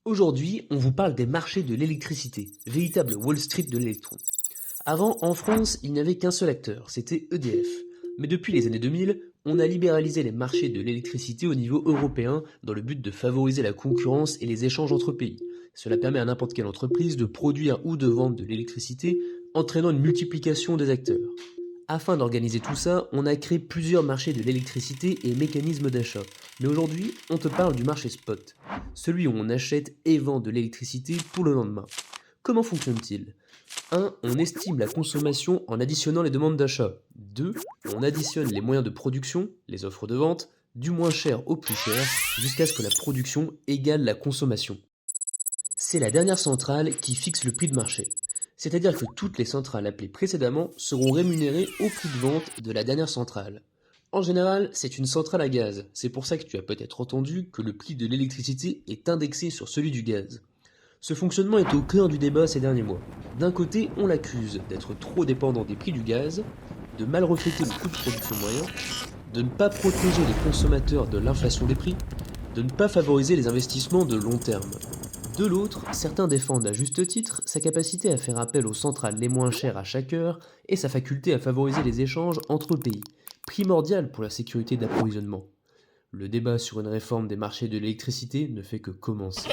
Aujourd'hui, on vous parle des marchés de l'électricité, véritable Wall Street de l'électron. Avant, en France, il n'y avait qu'un seul acteur, c'était EDF. Mais depuis les années 2000, on a libéralisé les marchés de l'électricité au niveau européen dans le but de favoriser la concurrence et les échanges entre pays. Cela permet à n'importe quelle entreprise de produire ou de vendre de l'électricité, entraînant une multiplication des acteurs. Afin d'organiser tout ça, on a créé plusieurs marchés de l'électricité et mécanismes d'achat. Mais aujourd'hui, on te parle du marché spot, celui où on achète et vend de l'électricité pour le lendemain. Comment fonctionne-t-il? 1. On estime la consommation en additionnant les demandes d'achat. 2. On additionne les moyens de production, les offres de vente, du moins cher au plus cher, jusqu'à ce que la production égale la consommation. C'est la dernière centrale qui fixe le prix de marché. C'est-à-dire que toutes les centrales appelées précédemment seront rémunérées au prix de vente de la dernière centrale. En général, c'est une centrale à gaz. C'est pour ça que tu as peut-être entendu que le prix de l'électricité est indexé sur celui du gaz. Ce fonctionnement est au cœur du débat ces derniers mois. D'un côté, on l'accuse d'être trop dépendant des prix du gaz, de mal refléter le coût de production moyen, de ne pas protéger les consommateurs de l'inflation des prix, de ne pas favoriser les investissements de long terme. De l'autre, certains défendent à juste titre sa capacité à faire appel aux centrales les moins chères à chaque heure et sa faculté à favoriser les échanges entre pays, primordial pour la sécurité d'approvisionnement. Le débat sur une réforme des marchés de l'électricité ne fait que commencer.